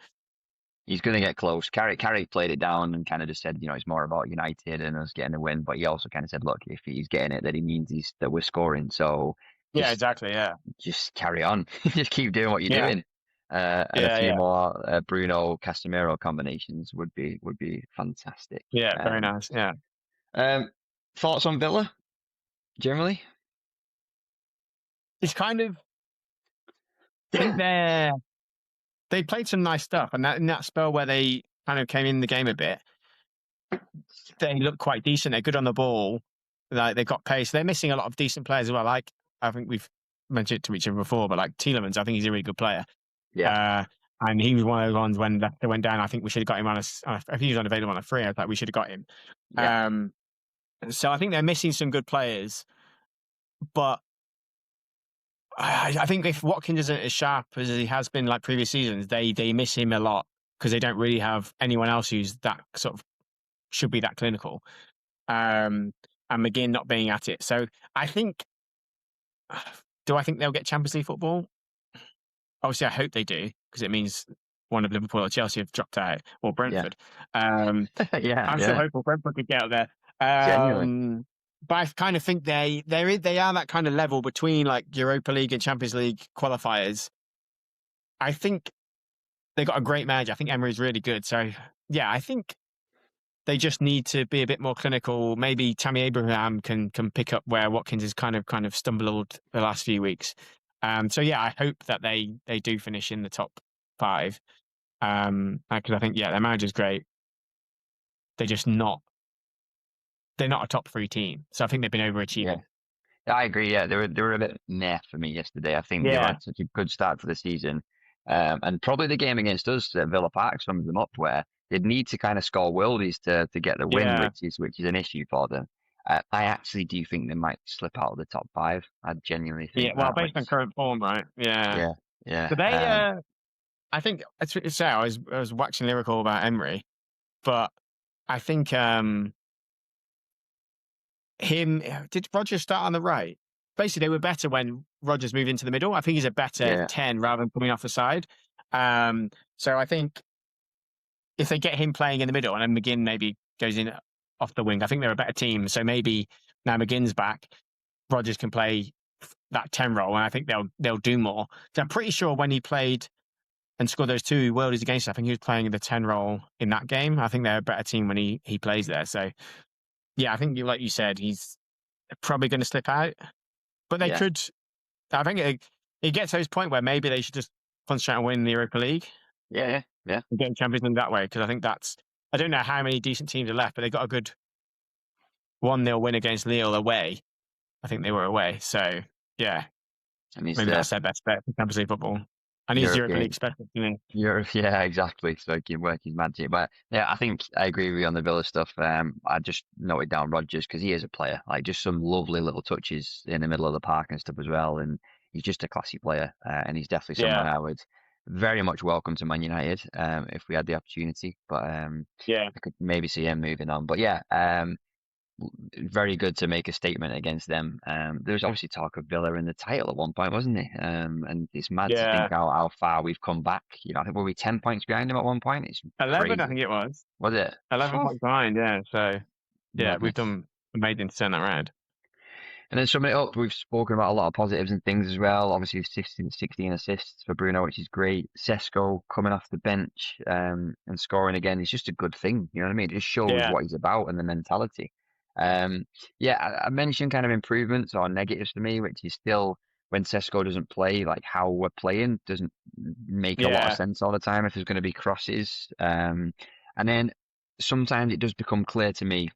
He's going to get close. Carrick played it down and kind of just said, it's more about United and us getting a win. But he also kind of said, look, if he's getting it, that he means that we're scoring. So exactly. Yeah, just carry on. Just keep doing what you're doing. And a few more Bruno Casemiro combinations would be fantastic. Yeah, very nice. Yeah. Thoughts on Villa generally? It's kind of. I think they played some nice stuff, and in that spell where they kind of came in the game a bit, they look quite decent. They're good on the ball. They've got pace. They're missing a lot of decent players as well. I think we've mentioned it to each other before, but Tielemans, I think he's a really good player. Yeah. And he was one of those ones when they went down. I think we should have got him if he was unavailable on a free, I thought we should have got him. Yeah. So I think they're missing some good players, but I think if Watkins isn't as sharp as he has been previous seasons, they miss him a lot because they don't really have anyone else who's that sort of should be that clinical. And McGinn not being at it. So I think, do I think they'll get Champions League football? Obviously, I hope they do because it means one of Liverpool or Chelsea have dropped out, or Brentford. I'm still hopeful Brentford could get out there. Genuinely. but I kind of think they are that kind of level between like Europa League and Champions League qualifiers. I think they got a great manager. I think Emery's really good. So yeah, I think they just need to be a bit more clinical. Maybe Tammy Abraham can pick up where Watkins has kind of stumbled the last few weeks. So yeah, I hope that they do finish in the top 5. Because I think their manager's great. They're just not. They're not a top 3 team. So I think they've been overachieving. Yeah, I agree. Yeah, they were a bit meh for me yesterday. I think they've had such a good start for the season, and probably the game against us at Villa Park sums them up, where they'd need to kind of score worldies to get the win, which is an issue for them. I actually do think they might slip out of the top 5. I genuinely think Well, that. based on current form, right? Yeah. Yeah. So they, I think, I was waxing lyrical about Emery, but I think did Rodgers start on the right? Basically, they were better when Rodgers moved into the middle. I think he's a better 10 rather than coming off the side. So I think if they get him playing in the middle and then McGinn maybe goes in off the wing, I think they're a better team. So maybe now McGinn's back, Rodgers can play that 10 role, and I think they'll do more. So I'm pretty sure when he played and scored those 2 worldies against us, I think he was playing in the 10 role in that game. I think they're a better team when he plays there. So yeah, I think like you said, he's probably going to slip out, but they could. I think it gets to this point where maybe they should just concentrate on winning the Europa League. Yeah. And getting Champions League that way, because I think I don't know how many decent teams are left, but they got a good 1-0 win against Lille away. I think they were away. So yeah, and maybe that's their best bet for Champions League football. And he's Europa League specialist, isn't he? Yeah, exactly. So he can work his magic. But yeah, I think I agree with you on the Villa stuff. I just noted down Rodgers because he is a player. Like just some lovely little touches in the middle of the park and stuff as well. And he's just a classy player. And he's definitely someone I would very much welcome to Man United if we had the opportunity. But I could maybe see him moving on. But yeah, very good to make a statement against them. There was obviously talk of Villa in the title at one point, wasn't there? And it's mad to think how far we've come back. You know, I think were we 10 points behind them at one point? It's 11, crazy. I think it was. Was it 11 points behind? Yeah. So yeah, we've done amazing to turn that around. And then summing it up, we've spoken about a lot of positives and things as well. Obviously, 16 assists for Bruno, which is great. Sesko coming off the bench and scoring again is just a good thing. You know what I mean? It just shows what he's about and the mentality. I mentioned kind of improvements or negatives for me, which is still when Sesko doesn't play, like how we're playing doesn't make a lot of sense all the time if there's going to be crosses. And then sometimes it does become clear to me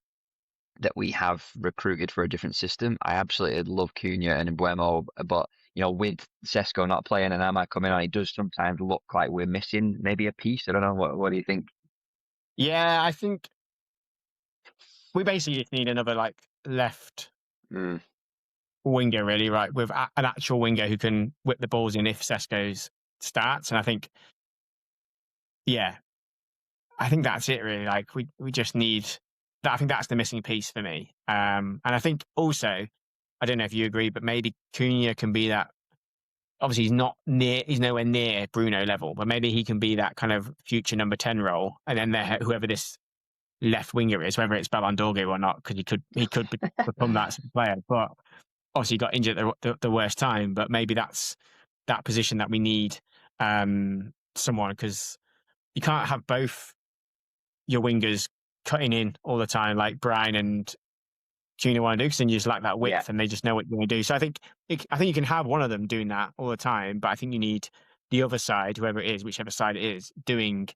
that we have recruited for a different system. I absolutely love CUNHA and Mbuemo, but with Sesko not playing and Ama coming on, it does sometimes look like we're missing maybe a piece. I don't know. What do you think? Yeah, I think we basically just need another like left winger, really, right? With an actual winger who can whip the balls in if Sesko's starts. And I think, I think that's it, really. Like we just need that. I think that's the missing piece for me. And I think also, I don't know if you agree, but maybe CUNHA can be that. Obviously, he's nowhere near Bruno level, but maybe he can be that kind of future number 10 role. And then whoever this left winger is, whether it's Ballon d'Or or not, because he could become that player. But obviously, he got injured at the worst time. But maybe that's that position that we need someone, because you can't have both your wingers cutting in all the time like Brian and CUNHA want to do, because then you just lack that width and they just know what you're going to do. So I think you can have one of them doing that all the time, but I think you need the other side, whoever it is, whichever side it is, doing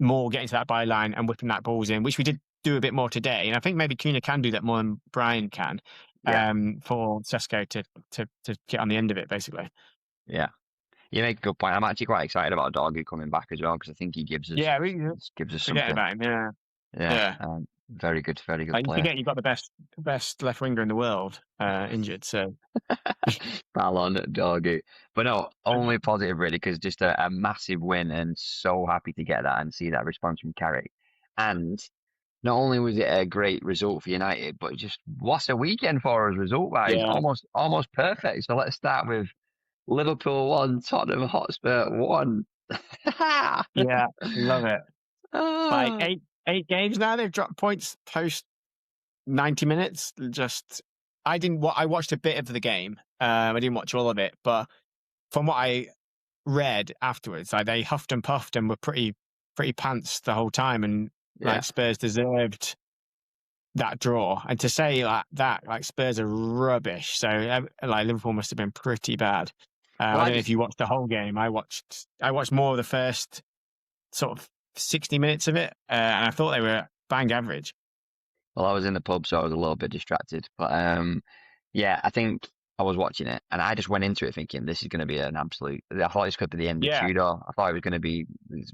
more, getting to that byline and whipping that balls in, which we did do a bit more today. And I think maybe CUNHA can do that more than Brian can for Sesko to get on the end of it, basically. Yeah. You make a good point. I'm actually quite excited about Dorgu coming back as well, because I think he gives us gives us something. About him, very good player. You forget you've got the best left winger in the world injured, so Ballon Dorgu. But no, only positive really, because just a massive win, and so happy to get that and see that response from Carrick. And not only was it a great result for United, but just what a weekend for us result-wise. Almost perfect. So let's start with Liverpool 1, Tottenham Hotspur 1. Yeah, love it. Like eight games now, they've dropped points post 90 minutes. I watched a bit of the game. I didn't watch all of it, but from what I read afterwards, like they huffed and puffed and were pretty pants the whole time, and like Spurs deserved that draw. And to say like that, like Spurs are rubbish. So like Liverpool must have been pretty bad. I don't know if you watched the whole game. I watched more of the first sort of 60 minutes of it, and I thought they were bang average. Well, I was in the pub, so I was a little bit distracted. But I think I was watching it, and I just went into it thinking this is going to be an absolute. I thought this could be the end of Tudor. I thought it was going to be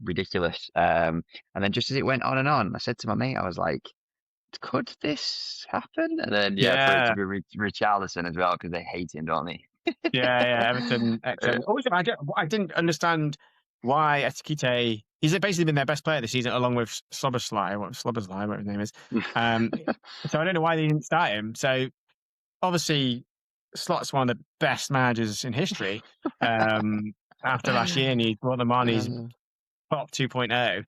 ridiculous. And then just as it went on and on, I said to my mate, I was like, "Could this happen?" And then for it to be Richarlison as well, because they hate him, don't they? Everton. Also, I didn't understand why Etikite. He's basically been their best player this season, along with Slobberslai, whatever his name is. So I don't know why they didn't start him. So obviously, Slot's one of the best managers in history. After last year, and he brought them on. He's top 2.0.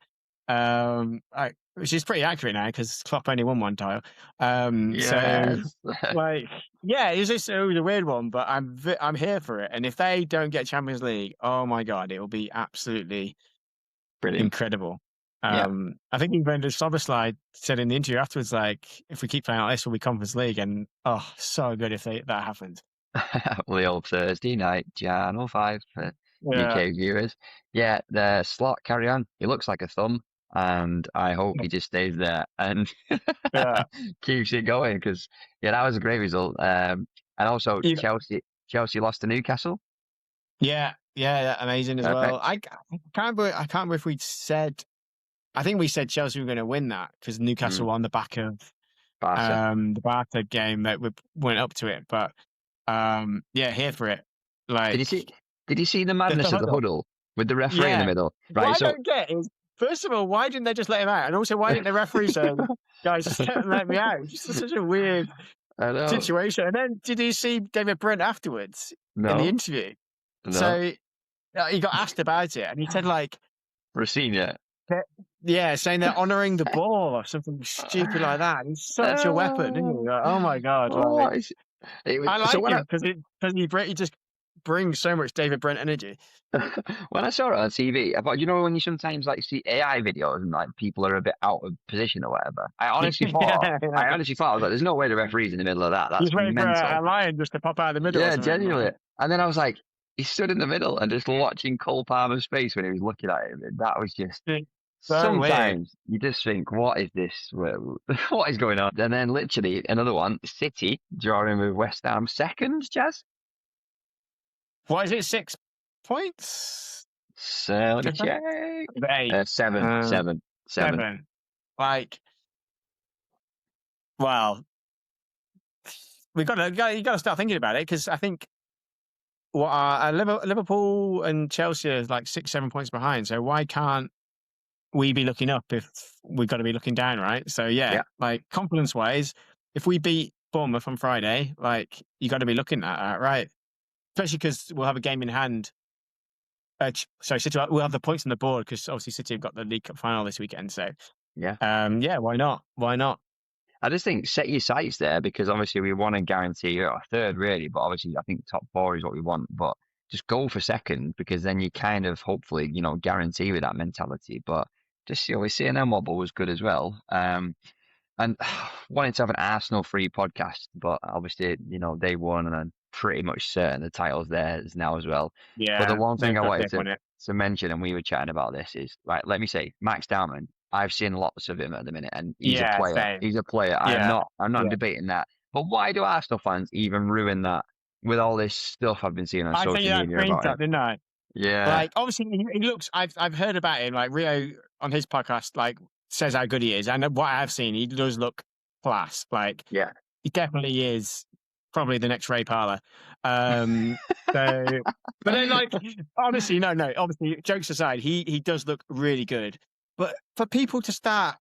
Which is pretty accurate now because Klopp only won one title. So like, it was a weird one, but I'm here for it. And if they don't get Champions League, oh my God, it will be absolutely brilliant, incredible. I think even Slobberslide said in the interview afterwards, like, if we keep playing like this, we'll be Conference League, and so good if that happens. Well, the old Thursday night, Channel 5 for UK viewers. The Slot, carry on. He looks like a thumb, and I hope he just stays there and keeps it going, because that was a great result. And also Chelsea lost to Newcastle. Amazing as well. I can't remember if we said. I think we said Chelsea were going to win that because Newcastle were on the back of the Barca game that we went up to it. But here for it. Like, did you see the madness of the huddle with the referee in the middle? Right. What I don't get is, first of all, why didn't they just let him out? And also, why didn't the referee say, "Guys, just let me out"? It's just such a weird situation. And then, did you see David Brent afterwards in the interview? No. So he got asked about it, and he said, like, Racine, saying they're honouring the ball or something stupid like that. He's such a weapon, isn't he? Like, oh my God! I like him because he just brings so much David Brent energy. When I saw it on TV, I thought, when you sometimes like see AI videos and like people are a bit out of position or whatever, I honestly thought, I was like, there's no way the referee's in the middle of that. That's waiting for a lion just to pop out of the middle. Yeah, genuinely. And then I was like, he stood in the middle and just watching Cole Palmer's face when he was looking at him. And that was just sometimes you just think, what is this? What is going on? And then literally another one, City drawing with West Ham second, Jazz. What is it? 6 points? So let me check. 8. 7. Like, well, you got to start thinking about it, because I think Liverpool and Chelsea are like 6-7 points behind. So why can't we be looking up if we've got to be looking down, right? So like confidence wise, if we beat Bournemouth on Friday, like you got to be looking at that, right? Especially because we'll have a game in hand. City, we'll have the points on the board because obviously City have got the League Cup final this weekend. So why not? Why not? I just think set your sights there, because obviously we want to guarantee a third, really, but obviously I think top 4 is what we want. But just go for second, because then you kind of hopefully guarantee with that mentality. But just seeing them wobble was good as well. And wanted to have an Arsenal free podcast, but obviously they won, and I'm pretty much certain the title's theirs now as well. But the one thing I wanted to mention, and we were chatting about this, is like, let me say, Max Dowman. I've seen lots of him at the minute, and he's a player. Same. He's a player. I'm not debating that. But why do Arsenal fans even ruin that with all this stuff I've been seeing on social media about him? Didn't I? Yeah. Like, obviously he looks. I've heard about him. Like, Rio on his podcast, like, says how good he is, and what I've seen, he does look class. Like, he definitely is. Probably the next Ray Parlour. But then, like, honestly, obviously, jokes aside, he does look really good. But for people to start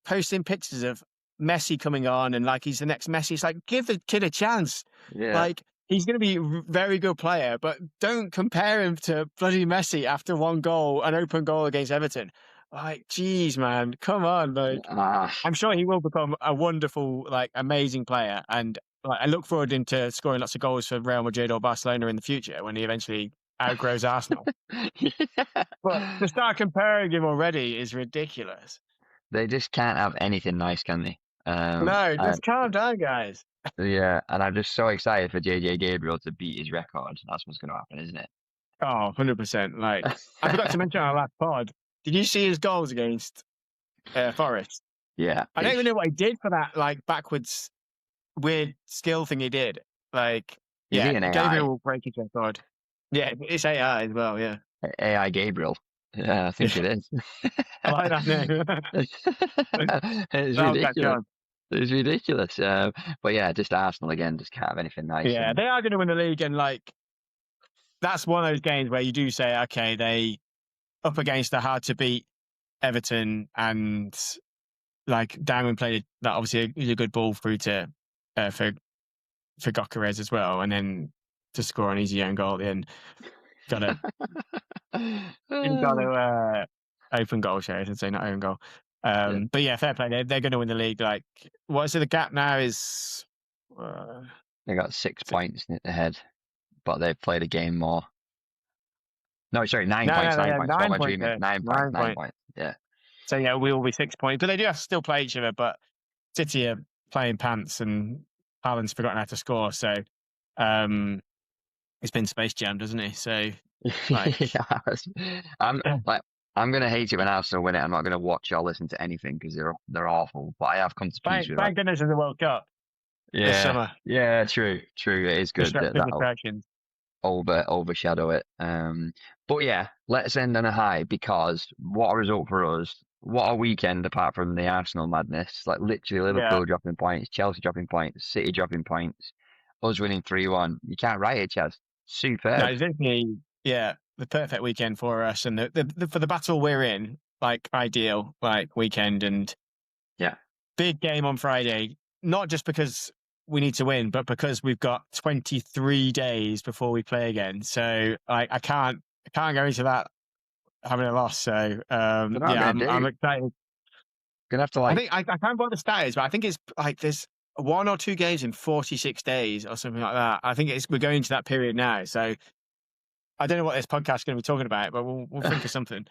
posting pictures of Messi coming on and like he's the next Messi, it's like, give the kid a chance. Yeah. Like, he's going to be a very good player, but don't compare him to bloody Messi after one goal, an open goal against Everton. Like, geez, man, come on, like. Ah, I'm sure he will become a wonderful, like, amazing player, and like, I look forward into scoring lots of goals for Real Madrid or Barcelona in the future when he eventually outgrows Arsenal. But to start comparing him already is ridiculous. they just can't have anything nice, can they? No, just calm down, guys. Yeah, and I'm just so excited for JJ Gabriel to beat his record. That's what's going to happen, isn't it? Oh, 100%. Like, I forgot to mention on our last pod. Did you see his goals against Forest? Yeah. I don't even know what he did for that, like, backwards weird skill thing he did. Like, Is he yeah, an AI? Gabriel will break his record. Yeah, it's AI as well, yeah. AI Gabriel. Yeah, I think it is. I like that name. It's ridiculous. It's ridiculous. But yeah, just Arsenal again, just can't have anything nice. Yeah, they are going to win the league, and like, that's one of those games where you do say, okay, they up against a hard to beat Everton, and like Diamond played that obviously a good ball through to for Gyökeres as well, and then to score an easy own goal at the end. Got to open goal share, I should say, not own goal. But yeah, fair play. They're going to win the league. Like, what is it? The gap now is they got 6 points ahead, but they've played a game more. No, sorry, 9 points. 9 points. 9 points. Yeah. So yeah, we will be 6 points, but they do have to still play each other. But City are playing pants, and Haaland's forgotten how to score. So it's been Space Jam, doesn't he? So like, I'm gonna hate it when Arsenal win it. I'm not gonna watch or listen to anything because they're awful. But I have come to peace with that. Thank goodness in the World Cup. Yeah, this summer. Yeah, true. It is good that overshadow it. But yeah, let's end on a high, because what a result for us. What a weekend apart from the Arsenal madness. Like, literally Liverpool dropping points, Chelsea dropping points, City dropping points, us winning 3-1. You can't write it, Chaz. Superb. No, exactly. Yeah, the perfect weekend for us, and the for the battle we're in, like, ideal, like, weekend. And yeah, big game on Friday, not just because we need to win, but because we've got 23 days before we play again. So I can't go into that having a loss. So I'm excited. Gonna have to, like, I can't remember what the stat is, but I think it's like there's 1 or 2 games in 46 days or something like that. I think we're going to that period now. So I don't know what this podcast is going to be talking about, but we'll think of something.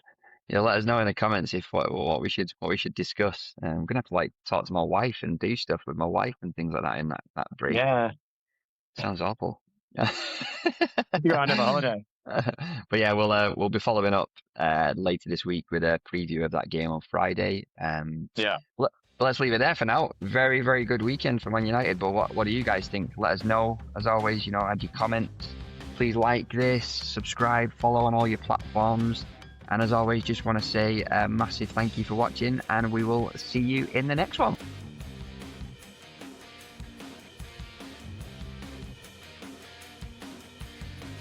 Yeah, let us know in the comments if what we should discuss. I'm gonna have to, like, talk to my wife and do stuff with my wife and things like that in that break. Yeah, sounds awful. You're on a holiday. But yeah, we'll be following up later this week with a preview of that game on Friday. Yeah. But let's leave it there for now. Very, very good weekend for Man United. But what do you guys think? Let us know. As always, add your comments. Please like this, subscribe, follow on all your platforms. And as always, just want to say a massive thank you for watching, and we will see you in the next one.